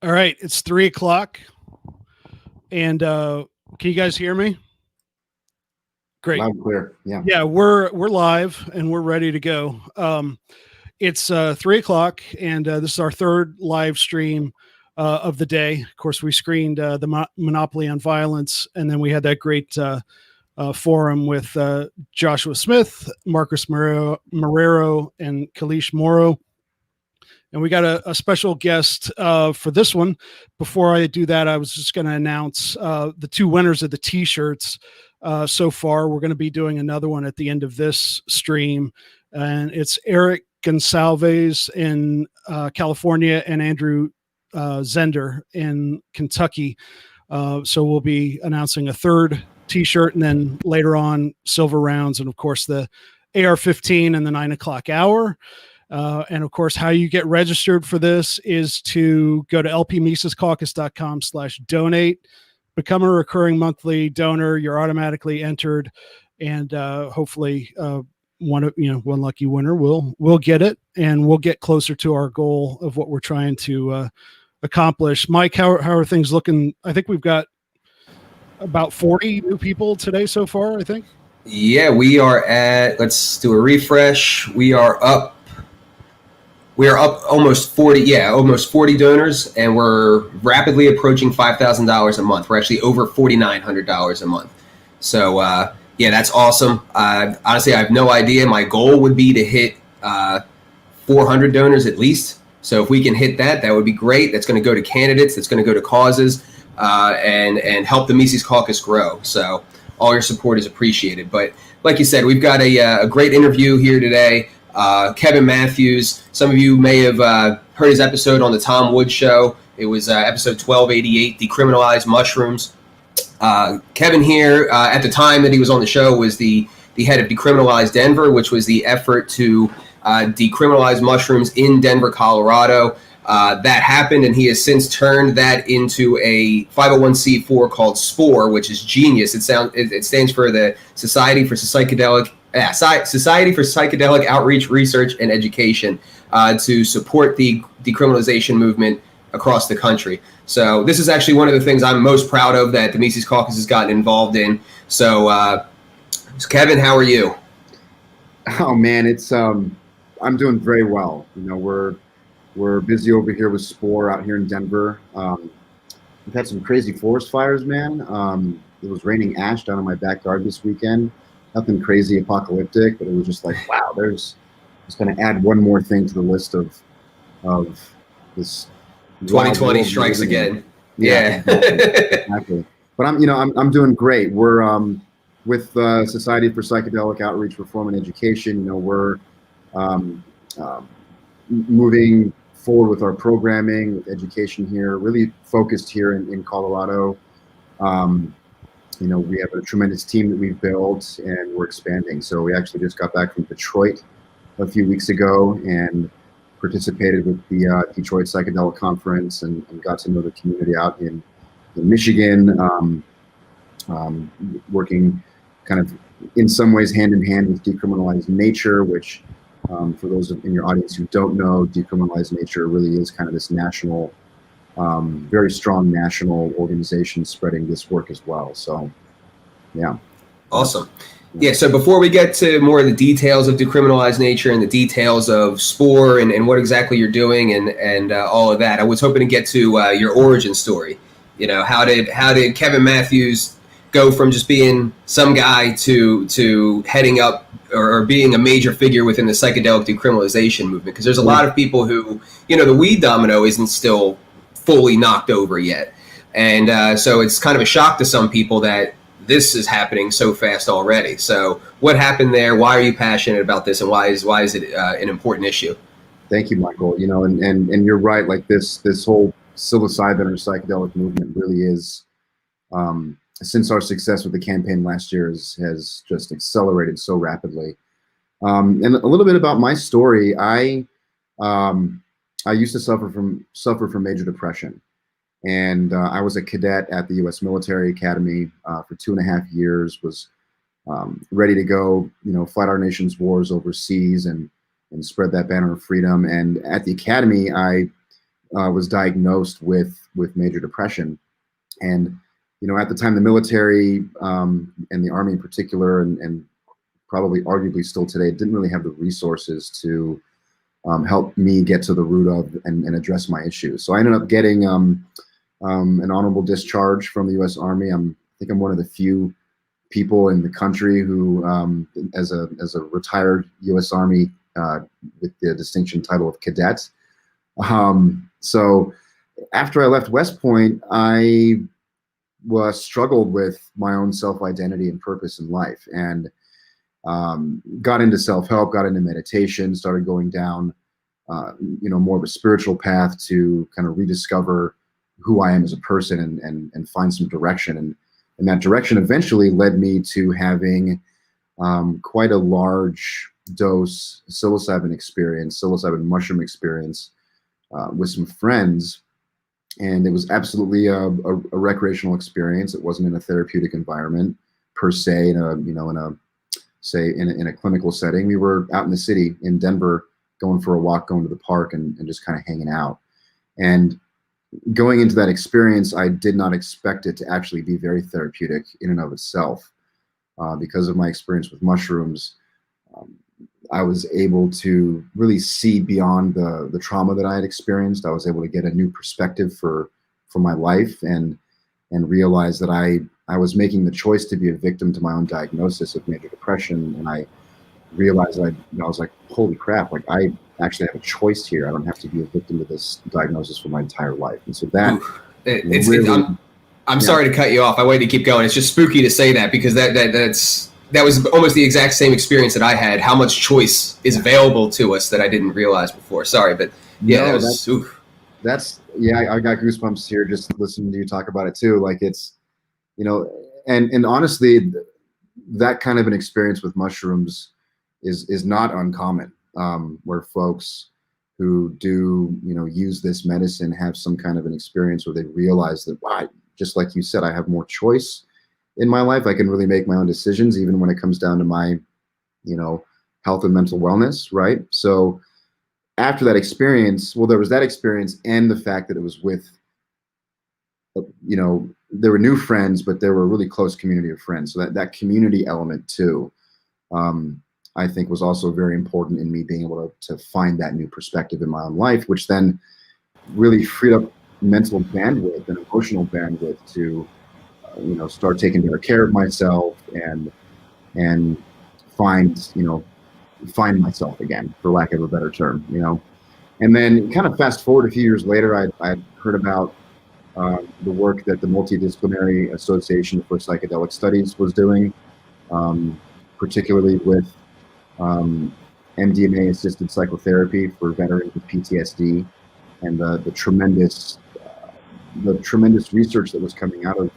All right, it's 3:00, and can you guys hear me? Great. Loud and clear. Yeah. Yeah, we're live and we're ready to go. It's 3:00, and this is our third live stream of the day. Of course, we screened the Monopoly on Violence, and then we had that great forum with Joshua Smith, Marcus Marrero, and Kalish Morrow. And we got a special guest for this one. Before I do that, I was just going to announce the two winners of the T-shirts so far. We're going to be doing another one at the end of this stream. And it's Eric Gonsalves in California and Andrew Zender in Kentucky. So we'll be announcing a third T-shirt, and then later on silver rounds, and of course the AR-15 and the 9 o'clock hour. And of course, how you get registered for this is to go to lpmisescaucus.com/donate, become a recurring monthly donor. You're automatically entered, and hopefully one lucky winner will get it, and we'll get closer to our goal of what we're trying to accomplish. Mike, how are things looking? I think we've got about 40 new people today so far, I think. Yeah, we are at, let's do a refresh. We are up almost 40 donors, and we're rapidly approaching $5,000 a month. We're actually over $4,900 a month. So, yeah, that's awesome. Honestly, I have no idea. My goal would be to hit 400 donors at least. So if we can hit that, that would be great. That's going to go to candidates. That's going to go to causes and help the Mises Caucus grow. So all your support is appreciated. But like you said, we've got a great interview here today. Kevin Matthews, some of you may have heard his episode on the Tom Woods Show. It was episode 1288, Decriminalize Mushrooms. Kevin here, at the time that he was on the show, was the head of Decriminalize Denver, which was the effort to decriminalize mushrooms in Denver, Colorado. That happened, and he has since turned that into a 501c4 called SPORE, which is genius. It stands for the Society for Psychedelic Outreach, Research, and Education, to support the decriminalization movement across the country. So this is actually one of the things I'm most proud of that the Mises Caucus has gotten involved in. So Kevin, how are you? Oh man, it's I'm doing very well. You know, we're busy over here with SPORE out here in Denver. We've had some crazy forest fires, man. It was raining ash down in my backyard this weekend. Nothing crazy apocalyptic, but it was just like, wow, just going to add one more thing to the list of this. 2020 strikes again. Yeah. Exactly. But I'm doing great. We're with Society for Psychedelic Outreach, Reform, and Education. You know, we're moving forward with our programming, with education here, really focused here in Colorado. You know, we have a tremendous team that we've built, and we're expanding. So we actually just got back from Detroit a few weeks ago and participated with the Detroit Psychedelic Conference and got to know the community out in Michigan, working kind of in some ways hand in hand with Decriminalize Nature, which for those in your audience who don't know, Decriminalize Nature really is kind of this national, very strong national organization spreading this work as well. So, yeah. Awesome. Yeah, so before we get to more of the details of Decriminalize Nature and the details of SPORE and what exactly you're doing and all of that, I was hoping to get to your origin story. You know, how did Kevin Matthews go from just being some guy to heading up or being a major figure within the psychedelic decriminalization movement? Because there's a lot of people who, you know, the weed domino isn't still fully knocked over yet. And so it's kind of a shock to some people that this is happening so fast already. So what happened there? Why are you passionate about this? And why is it an important issue? Thank you, Michael. You know, and you're right. Like this whole psilocybin or psychedelic movement really is, since our success with the campaign last year has just accelerated so rapidly. And a little bit about my story. I used to suffer from major depression. And I was a cadet at the U.S. Military Academy for 2.5 years, was ready to go, you know, fight our nation's wars overseas and spread that banner of freedom. And at the academy, I was diagnosed with major depression. And, you know, at the time, the military and the Army in particular, and probably arguably still today, didn't really have the resources to help me get to the root of and address my issues. So I ended up getting an honorable discharge from the U.S. Army. I think I'm one of the few people in the country who, as a retired U.S. Army with the distinction title of cadet. So after I left West Point, I struggled with my own self-identity and purpose in life, and got into self-help, got into meditation, started going down, more of a spiritual path to kind of rediscover who I am as a person and find some direction. And that direction eventually led me to having quite a large dose psilocybin mushroom experience with some friends. And it was absolutely a recreational experience. It wasn't in a therapeutic environment per se, in a clinical setting. We were out in the city in Denver, going for a walk, going to the park, and just kind of hanging out. And going into that experience, I did not expect it to actually be very therapeutic in and of itself. Because of my experience with mushrooms, I was able to really see beyond the trauma that I had experienced. I was able to get a new perspective for my life and realize that I was making the choice to be a victim to my own diagnosis of major depression. And I realized I was like, holy crap, like I actually have a choice here. I don't have to be a victim to this diagnosis for my entire life. And so that I'm sorry to cut you off. I wanted to keep going. It's just spooky to say that, because that was almost the exact same experience that I had. How much choice is available to us that I didn't realize before. Sorry, but yeah, I got goosebumps here just listening to you talk about it too. Like it's, and honestly, that kind of an experience with mushrooms is not uncommon, where folks who do, use this medicine have some kind of an experience where they realize that, wow, just like you said, I have more choice in my life. I can really make my own decisions, even when it comes down to my, health and mental wellness, right? So after that experience, well, there was that experience and the fact that it was with, there were new friends, but there were a really close community of friends. So that community element too, I think was also very important in me being able to find that new perspective in my own life, which then really freed up mental bandwidth and emotional bandwidth to, start taking better care of myself and find myself again, for lack of a better term, And then kind of fast forward a few years later, I heard about the work that the Multidisciplinary Association for Psychedelic Studies was doing, particularly with MDMA-assisted psychotherapy for veterans with PTSD, and the tremendous research that was coming out of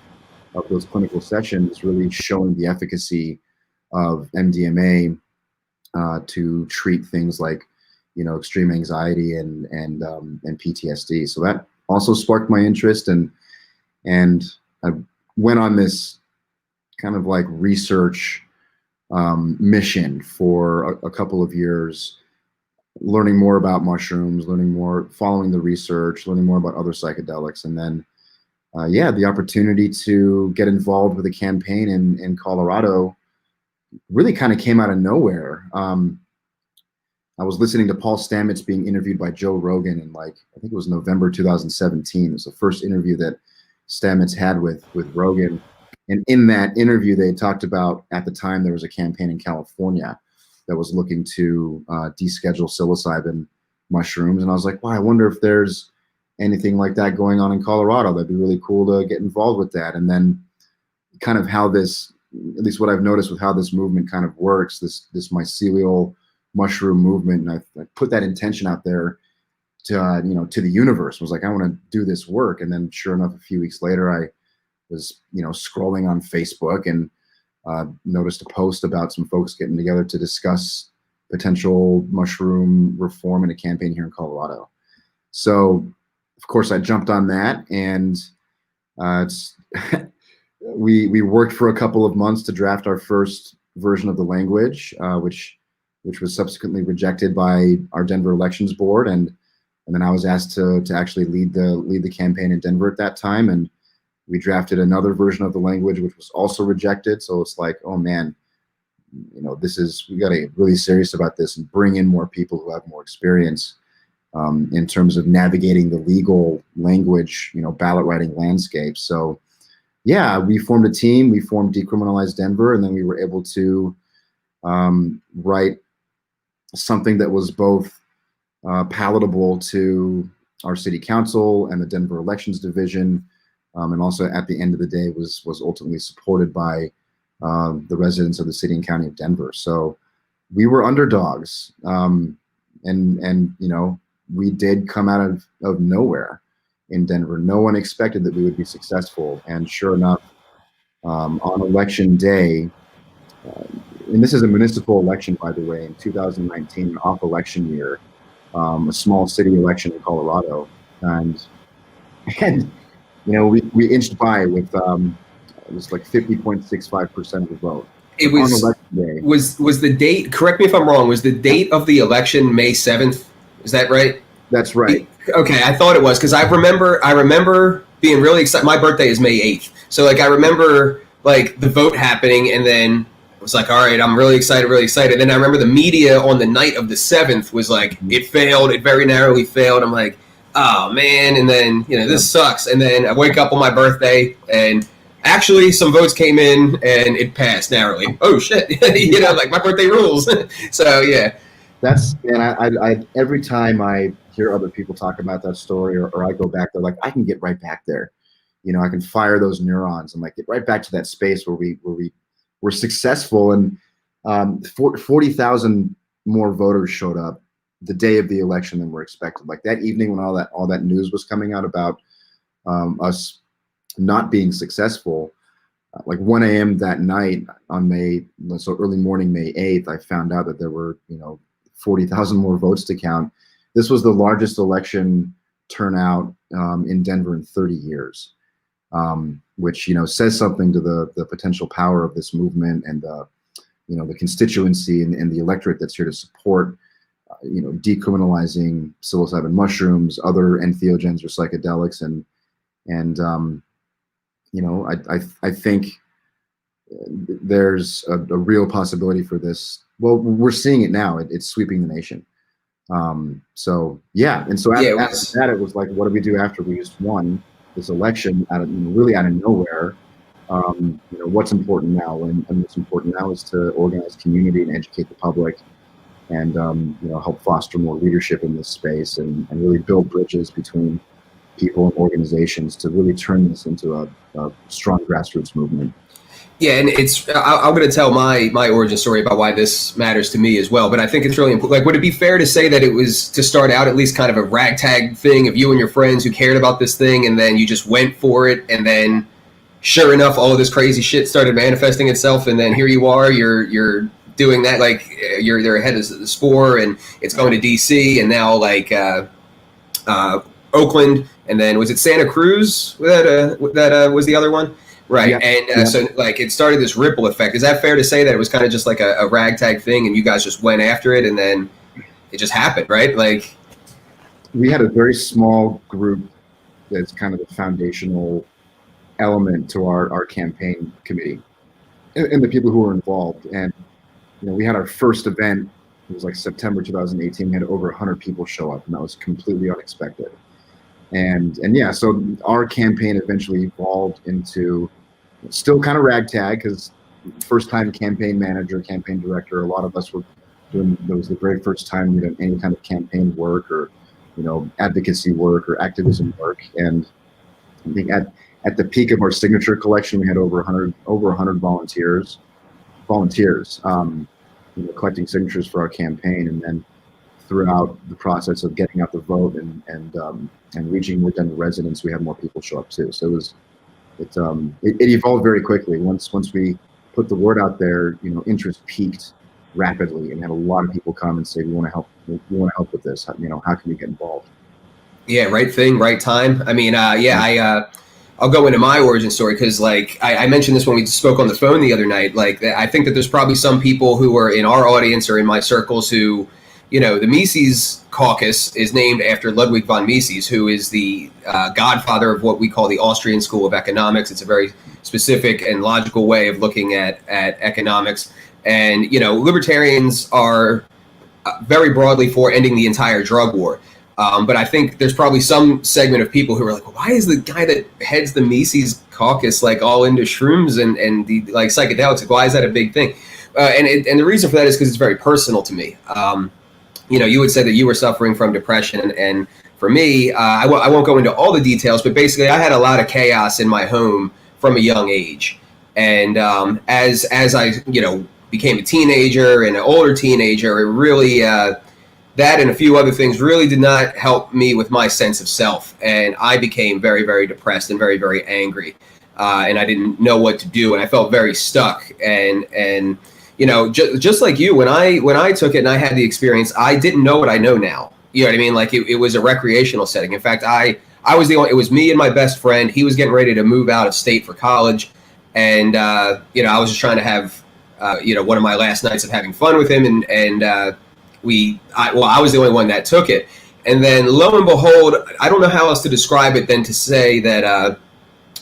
those clinical sessions, really showing the efficacy of MDMA to treat things like, extreme anxiety and PTSD. So that also sparked my interest, and I went on this kind of like research mission for a couple of years, learning more about mushrooms, following the research, learning more about other psychedelics. And then, the opportunity to get involved with a campaign in Colorado really kind of came out of nowhere. I was listening to Paul Stamets being interviewed by Joe Rogan in I think it was November 2017. It was the first interview that Stamets had with Rogan. And in that interview, they talked about, at the time, there was a campaign in California that was looking to deschedule psilocybin mushrooms. And I was like, wow, I wonder if there's anything like that going on in Colorado. That'd be really cool to get involved with that. And then kind of how this, at least what I've noticed with how this movement kind of works, this mycelial mushroom movement, and I put that intention out there to, to the universe. I was like, I want to do this work. And then sure enough, a few weeks later, I was, scrolling on Facebook and noticed a post about some folks getting together to discuss potential mushroom reform in a campaign here in Colorado. So, of course, I jumped on that, and we worked for a couple of months to draft our first version of the language, which was subsequently rejected by our Denver elections board. And And then I was asked to actually lead the campaign in Denver at that time. And we drafted another version of the language, which was also rejected. So it's like, oh man, we got to get really serious about this and bring in more people who have more experience in terms of navigating the legal language, ballot writing landscape. So yeah, we formed a team. We formed Decriminalize Denver, and then we were able to write something that was both palatable to our city council and the Denver Elections Division, and also at the end of the day was ultimately supported by the residents of the city and county of Denver. So we were underdogs, and we did come out of nowhere in Denver. No one expected that we would be successful, and sure enough, on election day, and this is a municipal election, by the way, in 2019, an off election year, a small city election in Colorado, and we inched by with it was like 50.65% of the vote. It was on election day. Was the date? Correct me if I'm wrong. Was the date of the election May 7th? Is that right? That's right. Okay, I thought it was, because I remember being really excited. My birthday is May 8th, so I remember the vote happening, and then I was like, all right, I'm really excited. Then I remember the media on the night of the 7th was like, it failed. It very narrowly failed. I'm like, oh man. And then this sucks. And then I wake up on my birthday, and actually some votes came in, and it passed narrowly. Oh shit. My birthday rules. So yeah. I every time I hear other people talk about that story, or I go back there, I can get right back there. I can fire those neurons and get right back to that space where we were successful. And 40,000 more voters showed up the day of the election than were expected. That evening when all that news was coming out about us not being successful, 1 a.m. that night on early morning, May 8th, I found out that there were, 40,000 more votes to count. This was the largest election turnout in Denver in 30 years, which, says something to the potential power of this movement and the constituency and the electorate that's here to support, decriminalizing psilocybin mushrooms, other entheogens or psychedelics. I think there's a real possibility for this. Well, we're seeing it now. It's sweeping the nation. So after that, it was what do we do after we just won this election really out of nowhere? What's important now? And what's important now is to organize community and educate the public, and help foster more leadership in this space, and really build bridges between people and organizations to really turn this into a strong grassroots movement. Yeah, and I'm going to tell my origin story about why this matters to me as well, but I think it's really important. Would it be fair to say that it was, to start out, at least kind of a ragtag thing of you and your friends who cared about this thing, and then you just went for it, and then sure enough, all of this crazy shit started manifesting itself, and then here you are, you're doing that, you're ahead of the spore, and it's going to DC, and now Oakland, and then was it Santa Cruz that was the other one? Right. Yeah. And so it started this ripple effect. Is that fair to say that it was kind of just a ragtag thing, and you guys just went after it, and then it just happened, right? We had a very small group that's kind of the foundational element to our campaign committee and the people who were involved. And, we had our first event, it was September 2018, we had over 100 people show up, and that was completely unexpected. And so our campaign eventually evolved into still kind of ragtag, because first time campaign manager, campaign director, a lot of us were doing, it was the very first time we did any kind of campaign work or, advocacy work or activism work. And I think at the peak of our signature collection, we had over 100 volunteers, collecting signatures for our campaign. And then throughout the process of getting out the vote and reaching more Denver residents, we had more people show up too. So it evolved very quickly. Once we put the word out there, interest peaked rapidly, and had a lot of people come and say, we want to help. We want to help with this. How can we get involved? Yeah, right thing, right time. I mean, I'll go into my origin story, because I mentioned this when we spoke on the phone the other night. I think that there's probably some people who are in our audience or in my circles who, the Mises Caucus is named after Ludwig von Mises, who is the godfather of what we call the Austrian School of Economics. It's a very specific and logical way of looking at economics. And, libertarians are very broadly for ending the entire drug war. But I think there's probably some segment of people who are like, well, why is the guy that heads the Mises Caucus like all into shrooms and the like psychedelics? Like, why is that a big thing? And the reason for that is because it's very personal to me. You would say that you were suffering from depression, and for me, I won't go into all the details, but basically I had a lot of chaos in my home from a young age. And as I, became a teenager and an older teenager, it really, that and a few other things really did not help me with my sense of self. And I became very, very depressed and very, very angry. And I didn't know what to do. And I felt very stuck. And just like you, when I took it and I had the experience, I didn't know what I know now. You know what I mean? Like it was a recreational setting. In fact, I was it was me and my best friend. He was getting ready to move out of state for college. And, I was just trying to have, one of my last nights of having fun with him. And I was the only one that took it. And then lo and behold, I don't know how else to describe it than to say that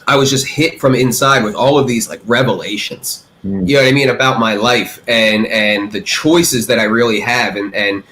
I was just hit from inside with all of these like revelations, you know what I mean, about my life and the choices that I really have. And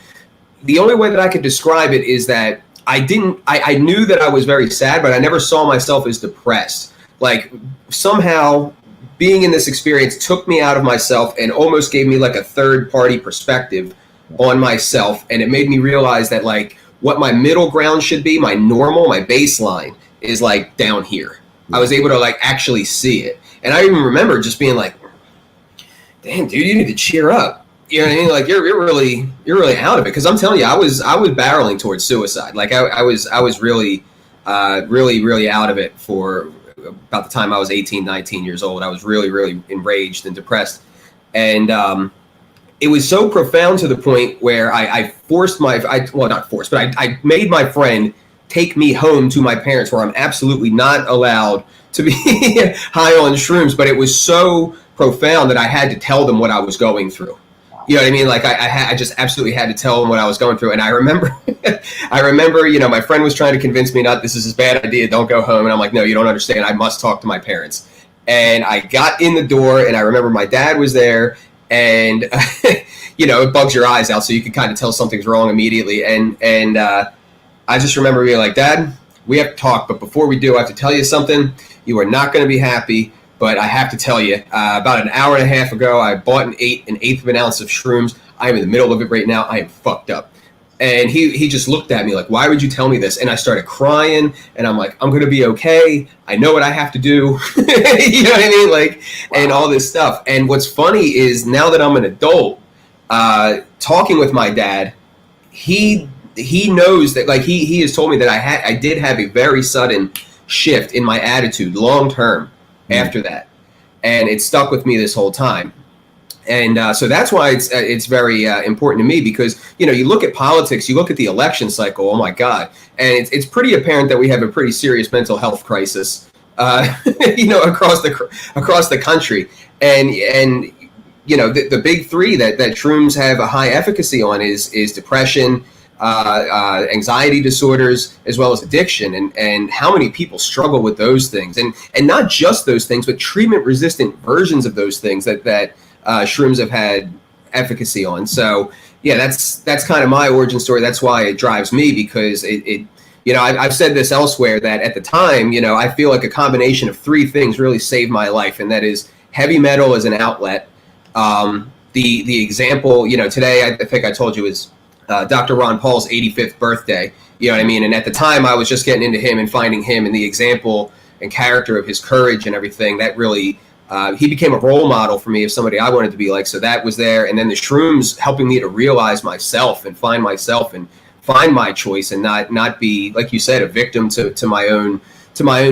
the only way that I could describe it is that I knew that I was very sad, but I never saw myself as depressed. Like somehow being in this experience took me out of myself and almost gave me like a third party perspective on myself. And it made me realize that like what my middle ground should be, my normal, my baseline is like down here. I was able to like actually see it. And I even remember just being like, damn, dude, you need to cheer up. You know what I mean? Like you're really out of it. Cause I'm telling you, I was barreling towards suicide. Like I was really, really out of it for about the time I was 18, 19 years old. I was really, really enraged and depressed. And, it was so profound to the point where I made my friend take me home to my parents, where I'm absolutely not allowed to be high on shrooms. But it was so profound that I had to tell them what I was going through. You know what I mean? Like I just absolutely had to tell them what I was going through. And I remember, my friend was trying to convince me, this is a bad idea, don't go home. And I'm like, no, you don't understand. I must talk to my parents. And I got in the door, and I remember my dad was there. And, it bugs your eyes out, so you can kind of tell something's wrong immediately. And I just remember being like, Dad, we have to talk, but before we do, I have to tell you something. You are not going to be happy, but I have to tell you, about an hour and a half ago, I bought an eighth of an ounce of shrooms. I am in the middle of it right now. I am fucked up. And he just looked at me like, why would you tell me this? And I started crying, and I'm like, I'm going to be okay. I know what I have to do. You know what I mean? Like, wow. And all this stuff. And what's funny is now that I'm an adult, talking with my dad, he knows that, like, he has told me that I did have a very sudden shift in my attitude long term after that. And it stuck with me this whole time. And so that's why it's very important to me, because, you look at politics, you look at the election cycle, oh my God. And it's pretty apparent that we have a pretty serious mental health crisis, across the country. And the big three that shrooms have a high efficacy on is depression, anxiety disorders, as well as addiction. And how many people struggle with those things, and not just those things, but treatment resistant versions of those things that shrooms have had efficacy on. So yeah, that's kind of my origin story. That's why it drives me, because I've said this elsewhere, that at the time, I feel like a combination of three things really saved my life. And that is heavy metal as an outlet. The example, today, I think I told you, is Dr. Ron Paul's 85th birthday. You know what I mean? And at the time I was just getting into him and finding him and the example and character of his courage and everything that really, he became a role model for me of somebody I wanted to be like. So that was there. And then the shrooms helping me to realize myself and find myself and find my choice, and not be, like you said, a victim to my own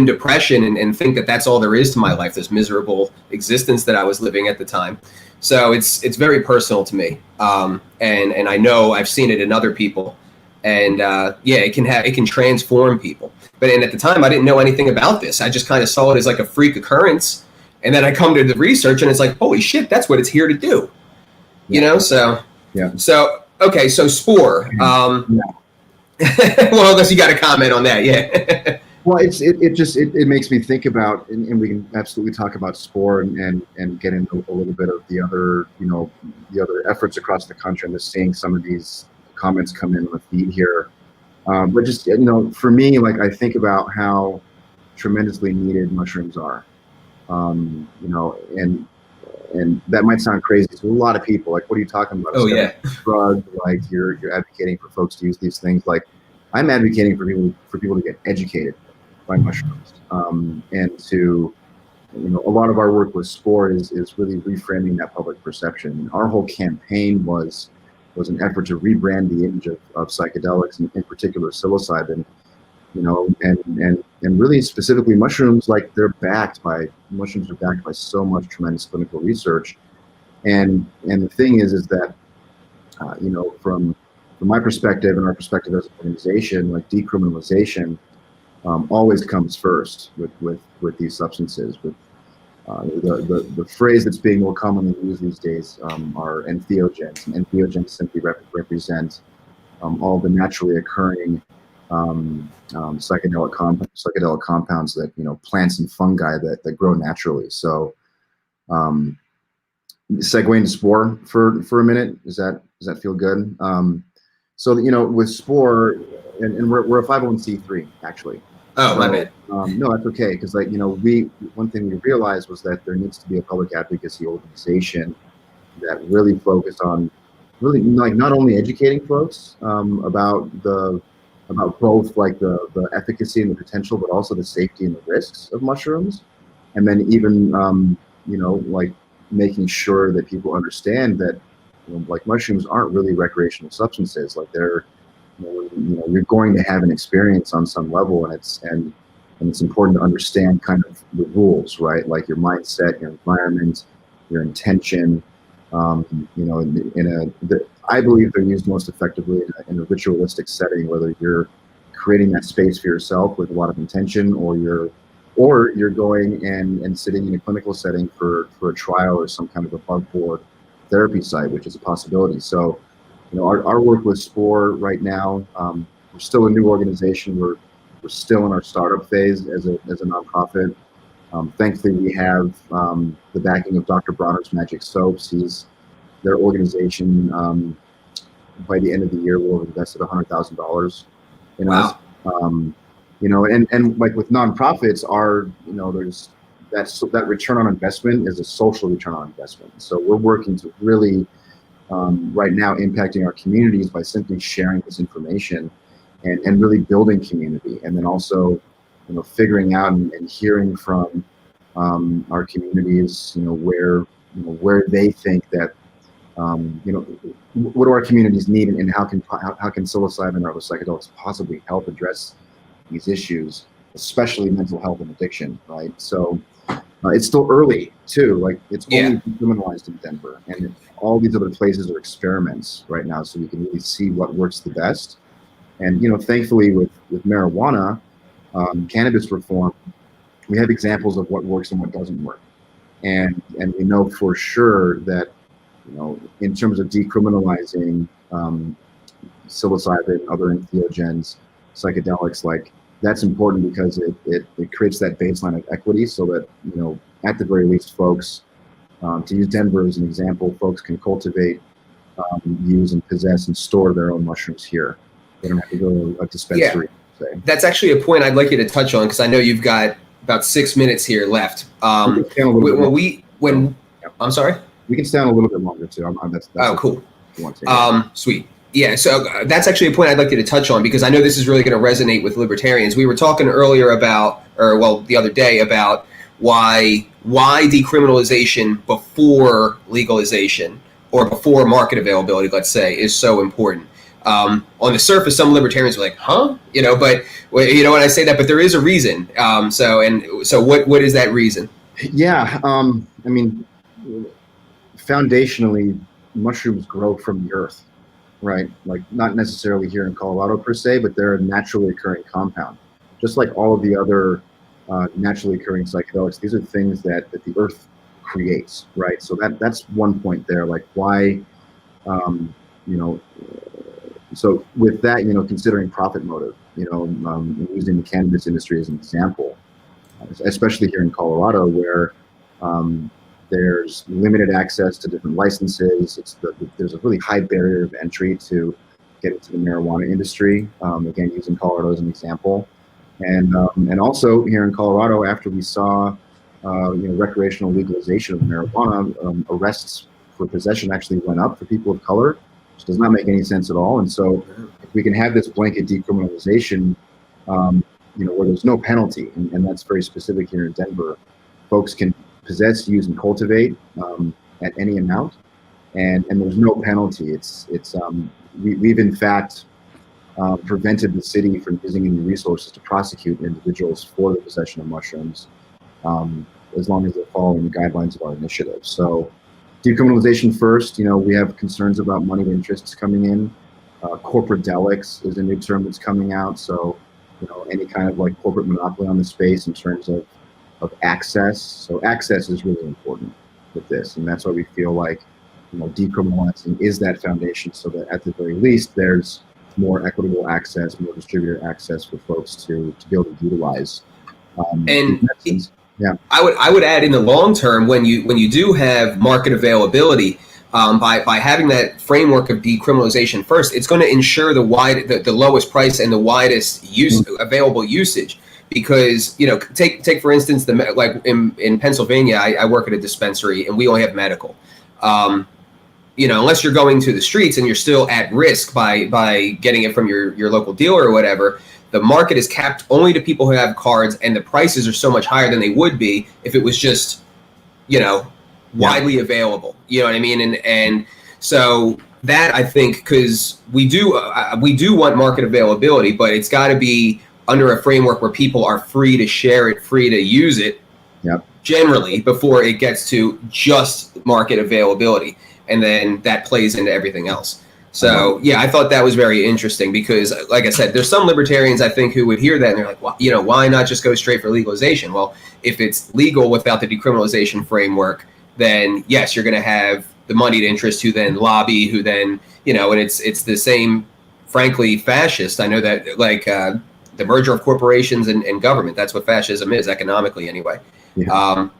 depression and think that that's all there is to my life, this miserable existence that I was living at the time. So it's very personal to me. And I know I've seen it in other people, and it can transform people. But at the time I didn't know anything about this. I just kind of saw it as like a freak occurrence. And then I come to the research, and it's like, holy shit, that's what it's here to do. So, yeah. So Okay, so Spore. Yeah. Well, unless you got a comment on that, yeah. Well, it makes me think about, and we can absolutely talk about Spore and get into a little bit of the other, the other efforts across the country. And just seeing some of these comments come in on the feed here. But just, for me, like, I think about how tremendously needed mushrooms are, and that might sound crazy to a lot of people. Like, what are you talking about? Oh, yeah. Drug, like you're advocating for folks to use these things. Like, I'm advocating for people to get educated by mushrooms, and to, a lot of our work with Spore is really reframing that public perception. Our whole campaign was an effort to rebrand the image of psychedelics, and in particular psilocybin, and really specifically mushrooms. Like, mushrooms are backed by so much tremendous clinical research, and the thing is that from my perspective and our perspective as an organization, like, decriminalization always comes first with these substances. With the phrase that's being more commonly used these days are entheogens, and entheogens simply represent all the naturally occurring psychedelic compounds that, plants and fungi that grow naturally. So, segue into Spore for a minute. Does that feel good? So, with Spore, and we're a 501c3 actually. Oh, my bad. No, that's okay, because one thing we realized was that there needs to be a public advocacy organization that really focused on not only educating folks about both the efficacy and the potential, but also the safety and the risks of mushrooms, and then even making sure that people understand that mushrooms aren't really recreational substances. Like, they're you're going to have an experience on some level, and it's important to understand kind of the rules, right? Like your mindset, your environment, your intention. I believe they're used most effectively in a ritualistic setting, whether you're creating that space for yourself with a lot of intention, or you're going and sitting in a clinical setting for a trial or some kind of above board therapy site, which is a possibility. So, our work with Spore right now, we're still a new organization. We're still in our startup phase as a nonprofit. Thankfully, we have the backing of Dr. Bronner's Magic Soaps. Their organization, by the end of the year, will have invested $100,000 in us. And like with nonprofits, there's that return on investment is a social return on investment. So we're working to really right now impacting our communities by simply sharing this information and really building community, and then also figuring out and hearing from our communities where they think that what do our communities need, and how can psilocybin or other psychedelics possibly help address these issues, especially mental health and addiction, right? So it's still early too. Like, it's only decriminalized in Denver, and all these other places are experiments right now, so we can really see what works the best. And thankfully with marijuana, cannabis reform, we have examples of what works and what doesn't work, and we know for sure that in terms of decriminalizing psilocybin, other entheogens, psychedelics, like, that's important because it creates that baseline of equity, so that at the very least, folks, to use Denver as an example, folks can cultivate, use and possess and store their own mushrooms here. They don't have to go to a dispensary. Yeah. That's actually a point I'd like you to touch on, because I know you've got about 6 minutes here left. I'm sorry. We can stay on a little bit longer too. That's cool. Sweet. Yeah, so that's actually a point I'd like you to touch on, because I know this is really going to resonate with libertarians. We were talking earlier the other day about why decriminalization before legalization, or before market availability, let's say, is so important. On the surface, some libertarians are like, huh? But when I say that, but there is a reason. So what is that reason? Yeah, I mean, foundationally, mushrooms grow from the earth, right? Like, not necessarily here in Colorado per se, but they're a naturally occurring compound. Just like all of the other naturally occurring psychedelics, these are things that the earth creates, right? So that's one point there. Like, why, So with that, considering profit motive, using the cannabis industry as an example, especially here in Colorado, where there's limited access to different licenses. There's a really high barrier of entry to get into the marijuana industry. Again, using Colorado as an example, and also here in Colorado, after we saw recreational legalization of marijuana, arrests for possession actually went up for people of color, which does not make any sense at all. And so, if we can have this blanket decriminalization, where there's no penalty, and that's very specific here in Denver, folks can possess, use, and cultivate at any amount, and there's no penalty. We've in fact prevented the city from using any resources to prosecute individuals for the possession of mushrooms, as long as they're following the guidelines of our initiative. So, decriminalization first. We have concerns about moneyed interests coming in. Corporate delics is a new term that's coming out. So, any kind of like corporate monopoly on the space in terms of access. So access is really important with this, and that's why we feel like decriminalizing is that foundation, so that at the very least there's more equitable access, more distributor access for folks to be able to utilize. And I would add, in the long term, when you do have market availability, by having that framework of decriminalization first, it's going to ensure the lowest price and the widest available usage. Because take for instance, like in Pennsylvania, I work at a dispensary and we only have medical. Unless you're going to the streets and you're still at risk by getting it from your local dealer or whatever, the market is capped only to people who have cards, and the prices are so much higher than they would be if it was just widely available. You know what I mean? And so that, I think, because we do want market availability, but it's got to be under a framework where people are free to share it, free to use it, generally, before it gets to just market availability. And then that plays into everything else. So, I thought that was very interesting because, like I said, there's some libertarians, I think, who would hear that and they're like, well, why not just go straight for legalization? Well, if it's legal without the decriminalization framework, then yes, you're going to have the moneyed interest who then lobby, who then, and it's the same, frankly, fascist. I know that, like, the merger of corporations and government, that's what fascism is, economically anyway. And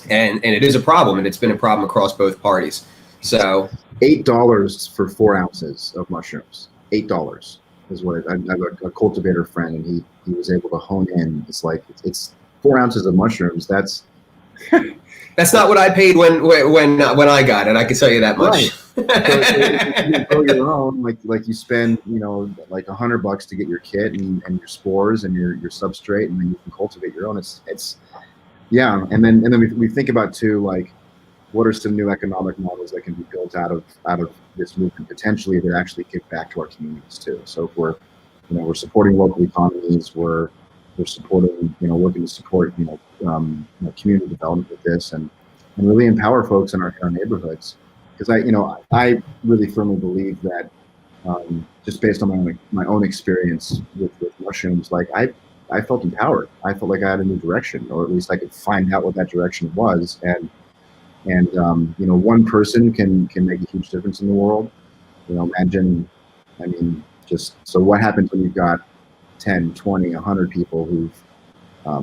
it is a problem, and it's been a problem across both parties. So $8 for 4 ounces of mushrooms. $8 is what I have a cultivator friend, and he was able to hone in. It's like it's 4 ounces of mushrooms. That's not what I paid when I got it. I can tell you that much. Right. So if you grow your own, like you spend like $100 to get your kit and your spores and your substrate, and then you can cultivate your own. It's and then we think about too, like, what are some new economic models that can be built out of this movement potentially that actually give back to our communities too. So if we're supporting local economies, we're supporting, working to support community development with this, and really empower folks in our neighborhoods. Because I really firmly believe that, just based on my own experience with mushrooms, like I felt empowered. I felt like I had a new direction, or at least I could find out what that direction was. And one person can make a huge difference in the world. Imagine, so what happens when you've got 10, 20, 100 people who've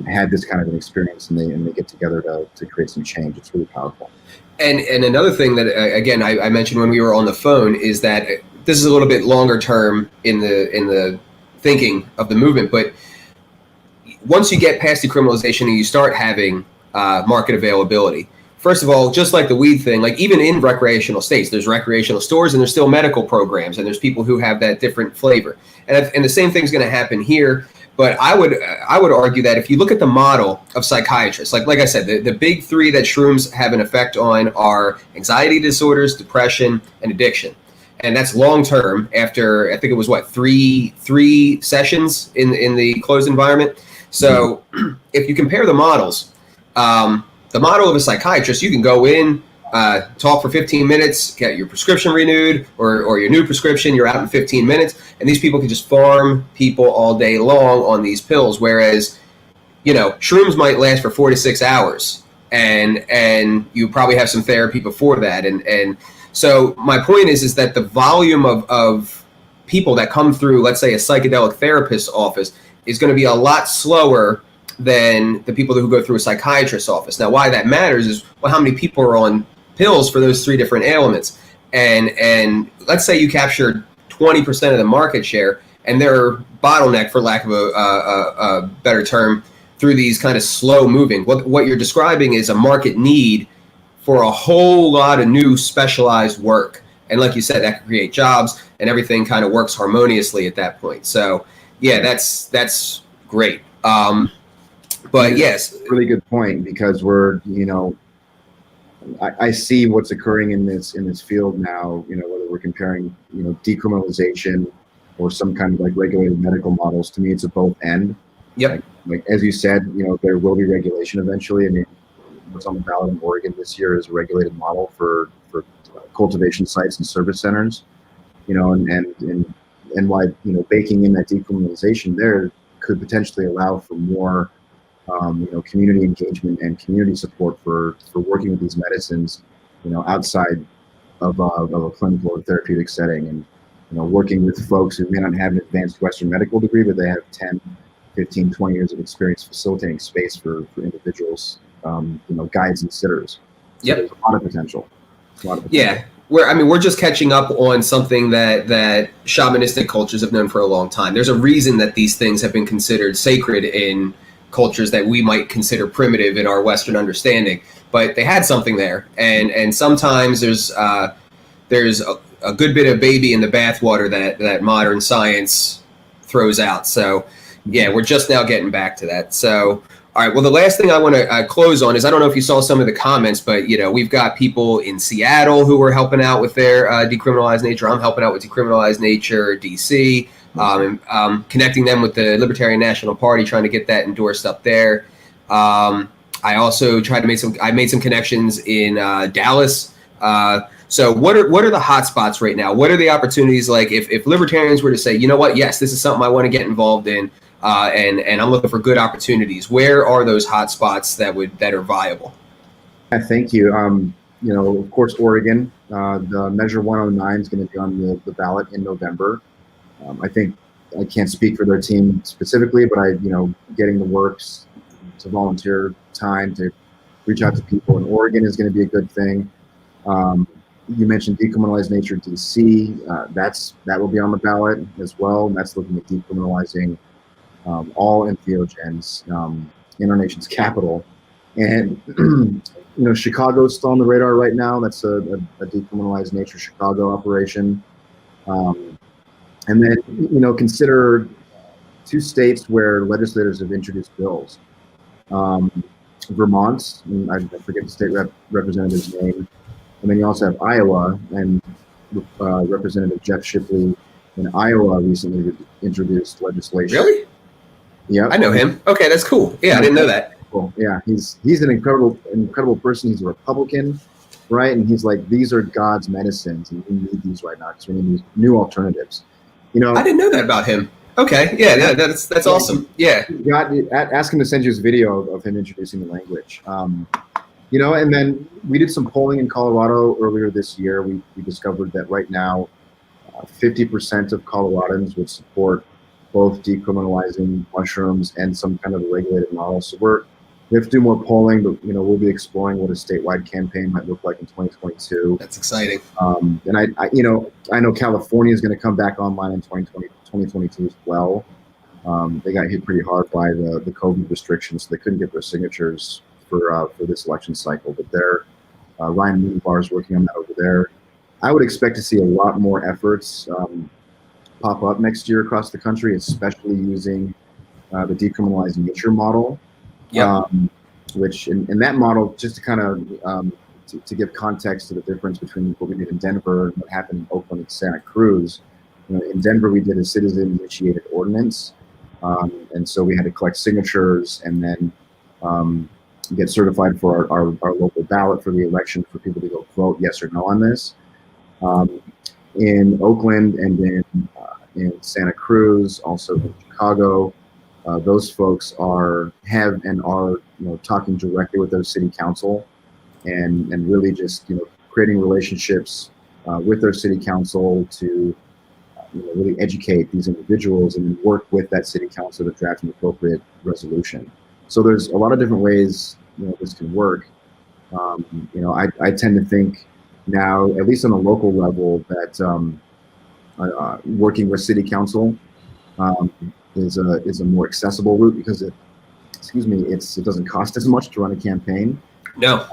had this kind of an experience, and they get together to create some change. It's really powerful. And another thing that, again, I mentioned when we were on the phone is that this is a little bit longer term in the thinking of the movement. But once you get past decriminalization and you start having market availability, first of all, just like the weed thing, like even in recreational states, there's recreational stores and there's still medical programs, and there's people who have that different flavor. And the same thing's going to happen here. But I would argue that if you look at the model of psychiatrists, like I said, the big three that shrooms have an effect on are anxiety disorders, depression, and addiction. And that's long term after, I think it was three sessions in the closed environment. So if you compare the models, the model of a psychiatrist, you can go in, talk for 15 minutes, get your prescription renewed, or your new prescription, you're out in 15 minutes, and these people can just farm people all day long on these pills, whereas, shrooms might last for 4 to 6 hours, and you probably have some therapy before that, and so my point is that the volume of people that come through, let's say, a psychedelic therapist's office is going to be a lot slower than the people who go through a psychiatrist's office. Now, why that matters is, well, how many people are on pills for those 3 different ailments? And let's say you capture 20% of the market share, and they're bottlenecked, for lack of a better term, through these kind of slow moving. What you're describing is a market need for a whole lot of new specialized work. And like you said, that can create jobs, and everything kind of works harmoniously at that point. So yeah, that's great. But yes, really good point, because we're, I see what's occurring in this field now, whether we're comparing, decriminalization or some kind of like regulated medical models. To me, it's a both end. Yep. Like as you said, there will be regulation eventually. I mean, what's on the ballot in Oregon this year is a regulated model for cultivation sites and service centers, and why, baking in that decriminalization there could potentially allow for more, community engagement and community support for working with these medicines, outside of a clinical or therapeutic setting, and, working with folks who may not have an advanced Western medical degree, but they have 10, 15, 20 years of experience facilitating space for individuals, guides and sitters. So yep. There's a lot of potential. Yeah. We're just catching up on something that shamanistic cultures have known for a long time. There's a reason that these things have been considered sacred in cultures that we might consider primitive in our Western understanding, but they had something there. And sometimes there's a good bit of baby in the bathwater that modern science throws out. So yeah, we're just now getting back to that. So, all right. Well, the last thing I want to close on is, I don't know if you saw some of the comments, but we've got people in Seattle who are helping out with their Decriminalize Nature. I'm helping out with Decriminalize Nature, DC, connecting them with the Libertarian National Party, trying to get that endorsed up there. I also tried to I made some connections in Dallas. So what are the hot spots right now? What are the opportunities? Like if libertarians were to say, you know what, yes, this is something I want to get involved in, and I'm looking for good opportunities, where are those hot spots that are viable? Yeah, thank you. Of course, Oregon, the Measure 109 is going to be on the ballot in November. I think I can't speak for their team specifically, but getting the works to volunteer time to reach out to people in Oregon is going to be a good thing. You mentioned Decriminalize Nature DC. That will be on the ballot as well. And that's looking at decriminalizing all entheogens in our nation's capital. And Chicago's still on the radar right now. That's a Decriminalize Nature Chicago operation. And then consider 2 states where legislators have introduced bills. Vermont, and I forget the state representative's name. And then you also have Iowa, and Representative Jeff Shipley in Iowa recently introduced legislation. Really? Yeah. I know him. Okay, that's cool. Yeah, I didn't know that. Cool. Yeah, he's an incredible person. He's a Republican, right? And he's like, these are God's medicines, and we need these right now because we need these new alternatives. I didn't know that about him. Okay, yeah, that's awesome. Yeah. Ask him to send you his video of him introducing the language. And then we did some polling in Colorado earlier this year. We discovered that right now, 50% of Coloradans would support both decriminalizing mushrooms and some kind of a regulated model. So we have to do more polling, but we'll be exploring what a statewide campaign might look like in 2022. That's exciting. And I know California is going to come back online in 2022 as well. They got hit pretty hard by the COVID restrictions, so they couldn't get their signatures for this election cycle, but Ryan Moonbar is working on that over there. I would expect to see a lot more efforts pop up next year across the country, especially using the Decriminalize Nature model. Yeah. Which in that model, just to kind of to give context to the difference between what we did in Denver and what happened in Oakland and Santa Cruz. In Denver, we did a citizen-initiated ordinance, and so we had to collect signatures and then get certified for our local ballot for the election for people to go vote yes or no on this. In Oakland and in Santa Cruz, also in Chicago, those folks are talking directly with their city council and really just creating relationships with their city council to really educate these individuals and work with that city council to draft an appropriate resolution. So there's a lot of different ways this can work. I tend to think now, at least on a local level, that working with city council is a more accessible route because it doesn't cost as much to run a campaign. No,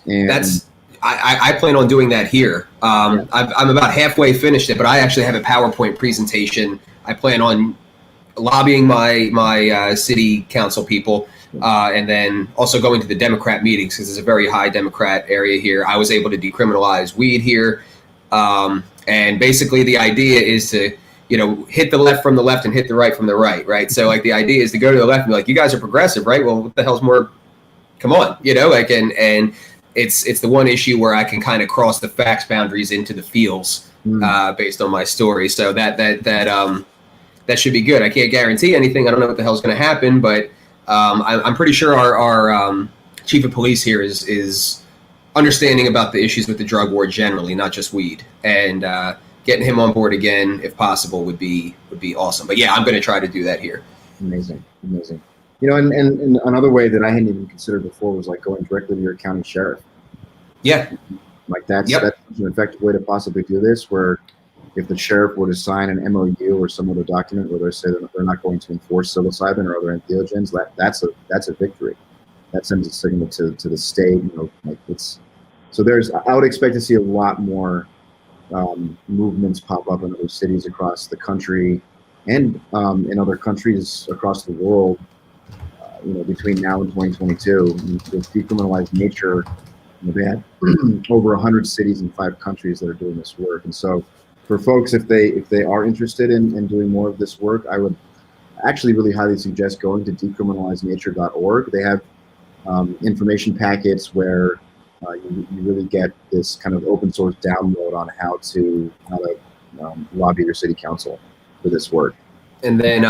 and that's I plan on doing that here. I'm about halfway finished it, but I actually have a PowerPoint presentation. I plan on lobbying my city council people, and then also going to the Democrat meetings because it's a very high Democrat area here. I was able to decriminalize weed here, and basically the idea is to hit the left from the left and hit the right from the right, right? So like the idea is to go to the left and be like, you guys are progressive, right? Well, what the hell's more? Come on, and it's the one issue where I can kind of cross the facts boundaries into the feels based on my story. So that should be good. I can't guarantee anything. I don't know what the hell's going to happen, but I'm pretty sure our chief of police here is understanding about the issues with the drug war generally, not just weed, and getting him on board again, if possible, would be awesome. But yeah, I'm going to try to do that here. Amazing. And another way that I hadn't even considered before was like going directly to your county sheriff. Yeah. Like that's an effective way to possibly do this, where if the sheriff were to sign an MOU or some other document where they say that they're not going to enforce psilocybin or other entheogens, that's a victory. That sends a signal to the state. I would expect to see a lot more movements pop up in other cities across the country and in other countries across the world. Between now and 2022, with Decriminalize Nature, they had over 100 cities in 5 countries that are doing this work. And so, for folks, if they are interested in doing more of this work, I would actually really highly suggest going to decriminalizenature.org. They have information packets where you really get this kind of open source download on how to lobby your city council for this work. And then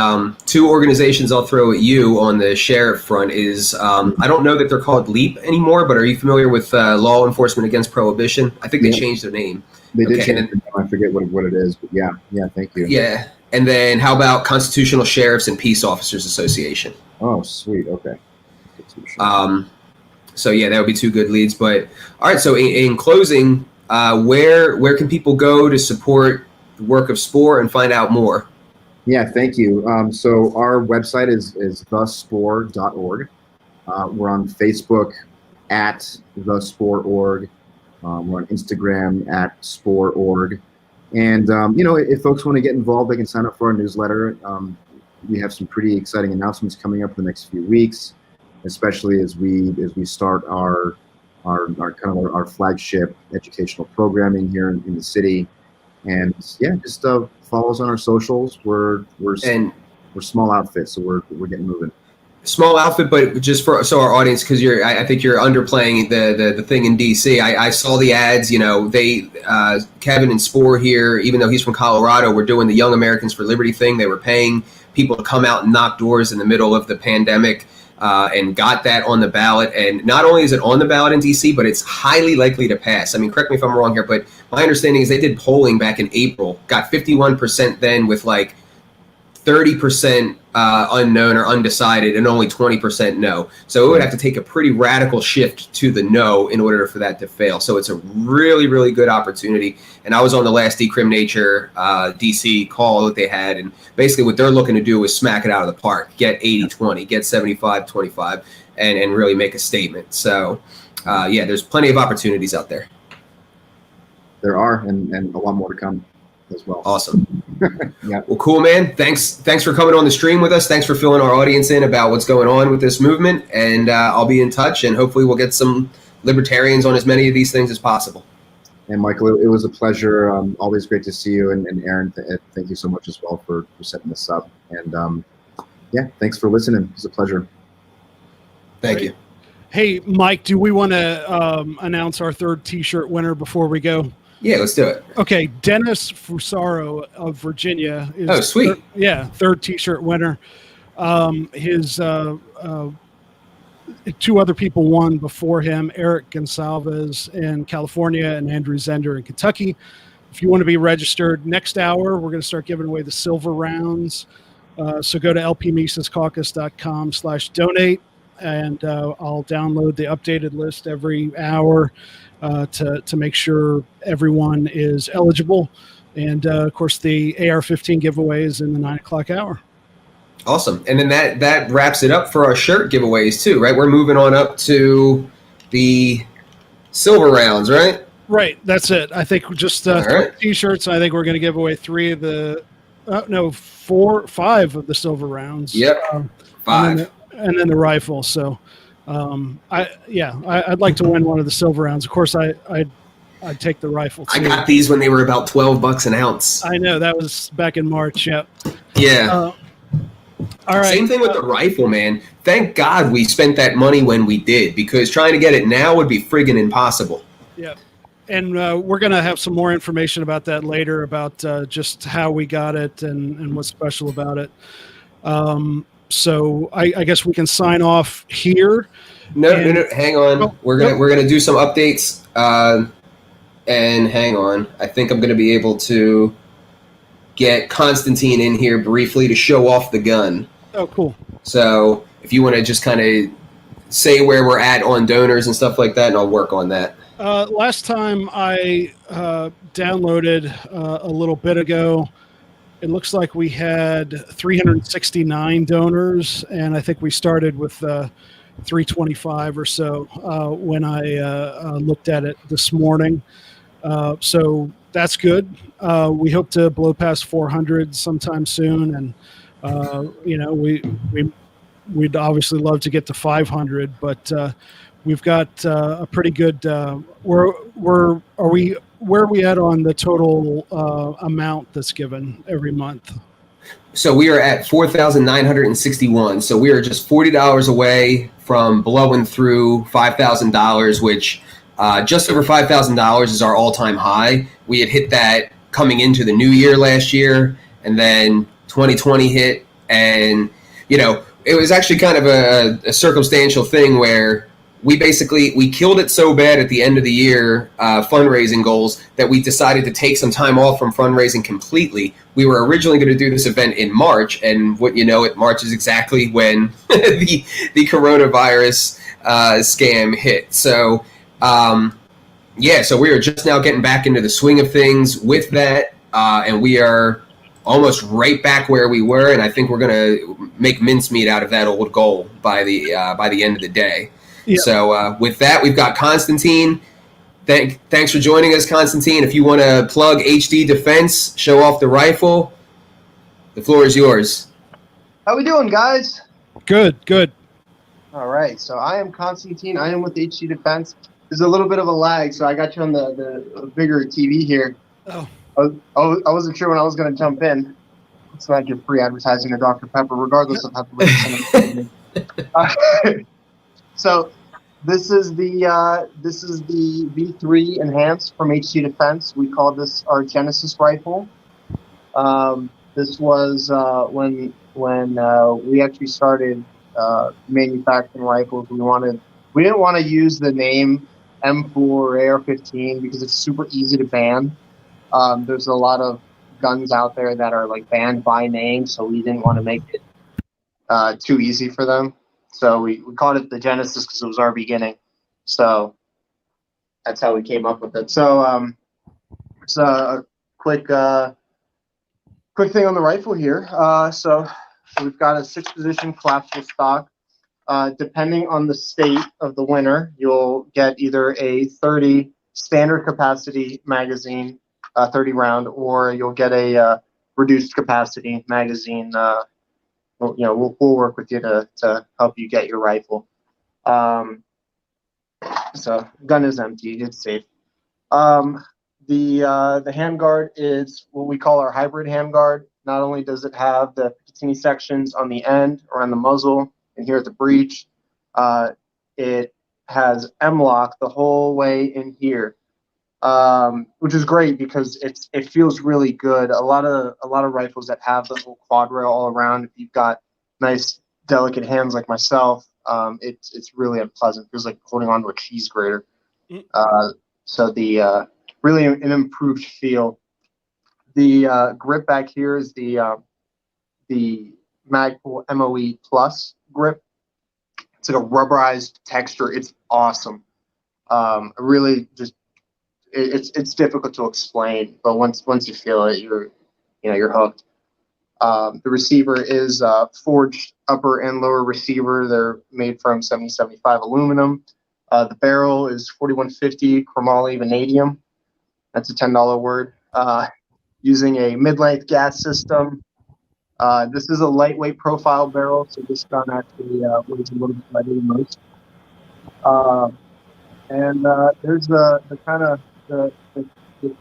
2 organizations I'll throw at you on the sheriff front is, I don't know that they're called LEAP anymore, but are you familiar with Law Enforcement Against Prohibition? I think they changed their name. They did change their name. I forget what it is, but yeah, thank you. Yeah. And then how about Constitutional Sheriffs and Peace Officers Association? Oh, sweet. Okay. So yeah, that would be 2 good leads. But all right, so in closing, where can people go to support the work of SPORE and find out more? Yeah, thank you. So our website is thespore.org. We're on Facebook at thespore.org. We're on Instagram at spore.org. And, if folks want to get involved, they can sign up for our newsletter. We have some pretty exciting announcements coming up in the next few weeks, especially as we start our flagship educational programming here in the city. And yeah, just follow us on our socials. We're small outfit, so we're getting moving. Small outfit, but just so our audience, because I think you're underplaying the thing in DC. I saw the ads. They Kevin and Spore here, even though he's from Colorado, were doing the Young Americans for Liberty thing. They were paying people to come out and knock doors in the middle of the pandemic. And got that on the ballot. And not only is it on the ballot in DC, but it's highly likely to pass. I mean, correct me if I'm wrong here, but my understanding is they did polling back in April, got 51% then with like 30% unknown or undecided and only 20% no. So it would have to take a pretty radical shift to the no in order for that to fail. So it's a really, really good opportunity. And I was on the last Decrim Nature DC call that they had. And basically what they're looking to do is smack it out of the park, get 80-20, get 75-25, and really make a statement. So, there's plenty of opportunities out there. There are, and a lot more to come as well. Awesome. Yeah. Well, cool, man. Thanks for coming on the stream with us. Thanks for filling our audience in about what's going on with this movement. And I'll be in touch, and hopefully we'll get some libertarians on as many of these things as possible. And Michael, it was a pleasure. Always great to see you. And Aaron, thank you so much as well for setting this up. And thanks for listening. It was a pleasure. Thank you. Hey, Mike, do we want to announce our 3rd T-shirt winner before we go? Yeah, let's do it. Okay, Dennis Fusaro of Virginia is 3rd T-shirt winner. His 2 other people won before him: Eric Gonsalves in California and Andrew Zender in Kentucky. if you want to be registered, next hour we're going to start giving away the silver rounds. So go to lpmisescaucus.com/donate, and I'll download the updated list every hour to make sure everyone is eligible. And of course, the AR-15 giveaway is in the 9 o'clock hour. Awesome. And then that wraps it up for our shirt giveaways too, right? We're moving on up to the silver rounds, right? Right. That's it. I think just right. T-shirts. I think we're going to give away 5 of the silver rounds. Yep. 5. And then the rifle. So, I'd like to win one of the silver rounds. Of course, I'd take the rifle too. I got these when they were about $12 an ounce. I know, that was back in March. Yep. Yeah. All right. Same thing with the rifle, man. Thank God we spent that money when we did, because trying to get it now would be friggin' impossible. Yeah. And we're going to have some more information about that later, about just how we got it and what's special about it. So I guess we can sign off here. No, hang on. We're gonna do some updates. And hang on. I think I'm gonna be able to get Constantine in here briefly to show off the gun. Oh, cool. So if you want to just kind of say where we're at on donors and stuff like that, and I'll work on that. Last time I downloaded a little bit ago, it looks like we had 369 donors, and I think we started with 325 or so when I looked at it this morning. So that's good. We hope to blow past 400 sometime soon, and we'd obviously love to get to 500, but we've got a pretty good. Where are we at on the total amount that's given every month? So we are at 4,961. So we are just $40 away from blowing through $5,000, which just over $5,000 is our all-time high. We had hit that coming into the new year last year, and then 2020 hit, and it was actually kind of a circumstantial thing where we killed it so bad at the end of the year fundraising goals that we decided to take some time off from fundraising completely. We were originally going to do this event in March, and March is exactly when the coronavirus scam hit. So so we are just now getting back into the swing of things with that, and we are almost right back where we were, and I think we're going to make mincemeat out of that old goal by the end of the day. Yep. So with that, we've got Constantine. Thanks for joining us, Constantine. If you want to plug HD Defense, show off the rifle, the floor is yours. How we doing, guys? Good. All right. So I am Constantine. I am with HD Defense. There's a little bit of a lag, so I got you on the bigger TV here. Oh. I wasn't sure when I was going to jump in. It's not give free advertising to Dr. Pepper, regardless of how to listen. So this is the V3 Enhanced from HD Defense. We call this our Genesis rifle. This was when we actually started manufacturing rifles. We didn't want to use the name M4 or AR-15 because it's super easy to ban. There's a lot of guns out there that are like banned by name, so we didn't want to make it too easy for them. So we called it the Genesis because it was our beginning. So that's how we came up with it. So it's a quick thing on the rifle here. So we've got a 6-position collapsible stock. Depending on the state of the winner, you'll get either a 30 standard capacity magazine, 30 round, or you'll get a reduced capacity magazine. We'll work with you to help you get your rifle. So gun is empty, it's safe. The handguard is what we call our hybrid handguard. Not only does it have the Picatinny sections on the end, around the muzzle, and here at the breech, it has M-lock the whole way in here, which is great because it feels really good. A lot of rifles that have the little quad rail all around, if you've got nice delicate hands like myself, it's really unpleasant. It feels like holding onto a cheese grater. So the really an improved feel. The grip back here is the Magpul MOE Plus grip. It's like a rubberized texture. It's awesome. Really, just it's difficult to explain, but once you feel it, you're hooked. The receiver is forged upper and lower receiver. They're made from 7075 aluminum. The barrel is 4150 chromoly vanadium. That's a $10 word. Using a mid-length gas system. This is a lightweight profile barrel, so this gun actually weighs a little bit lighter than most. And there's the kind of the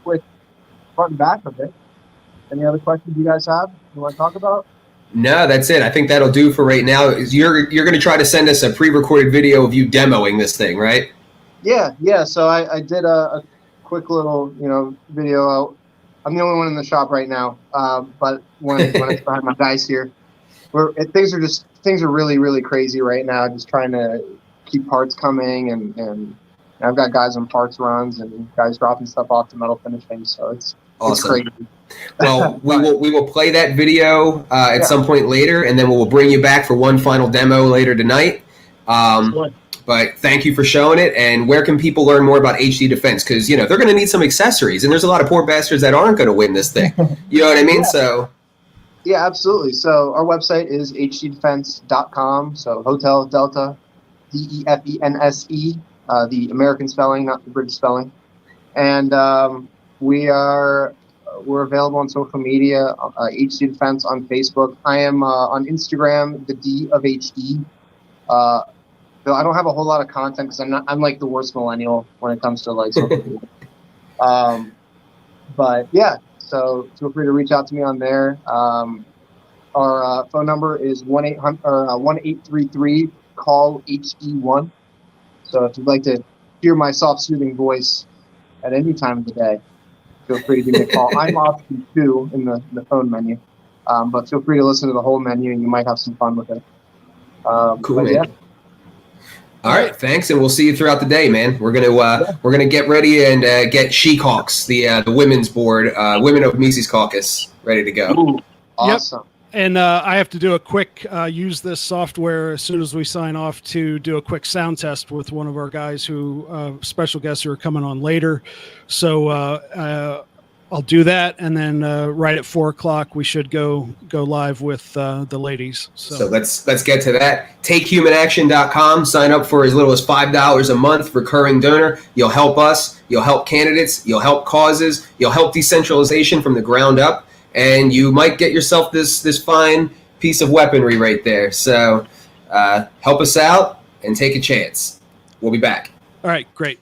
quick front and back of it. Any other questions you guys have you want to talk about? No, that's it. I think that'll do for right now. You're going to try to send us a pre-recorded video of you demoing this thing, right? Yeah. So I did a quick little video. I'm the only one in the shop right now, but when it's behind my guys here, things are really, really crazy right now. Just trying to keep parts coming, and I've got guys on parts runs and guys dropping stuff off to metal finishing. So it's Awesome. It's crazy. Well, we will play that video at some point later, and then we'll bring you back for one final demo later tonight. But thank you for showing it. And where can people learn more about HD Defense? Because they're going to need some accessories, and there's a lot of poor bastards that aren't going to win this thing. You know what I mean? Yeah. So. Yeah, absolutely. So our website is hdefense.com. So Hotel Delta DEFENSE, the American spelling, not the British spelling. And we're available on social media, HD Defense on Facebook. I am on Instagram, the D of HD. Though I don't have a whole lot of content because I'm like the worst millennial when it comes to like social media. But yeah, so feel free to reach out to me on there. Our phone number is 1-833 call HD1. So if you'd like to hear my soft soothing voice at any time of the day, feel free to give me a call. I'm option 2 in the phone menu, but feel free to listen to the whole menu and you might have some fun with it. Cool, man. Yeah. All right, thanks, and we'll see you throughout the day, man. We're gonna get ready and get She-Caucus, the women's board, Women of Mises Caucus, ready to go. Ooh, awesome. Yep. And I have to do a quick use this software as soon as we sign off to do a quick sound test with one of our guys who special guests who are coming on later. So I'll do that, and then right at 4:00 we should go live with the ladies. So let's get to that. TakeHumanAction.com. Sign up for as little as $5 a month. Recurring donor. You'll help us. You'll help candidates. You'll help causes. You'll help decentralization from the ground up, and you might get yourself this fine piece of weaponry right there. So help us out and take a chance. We'll be back. All right, great.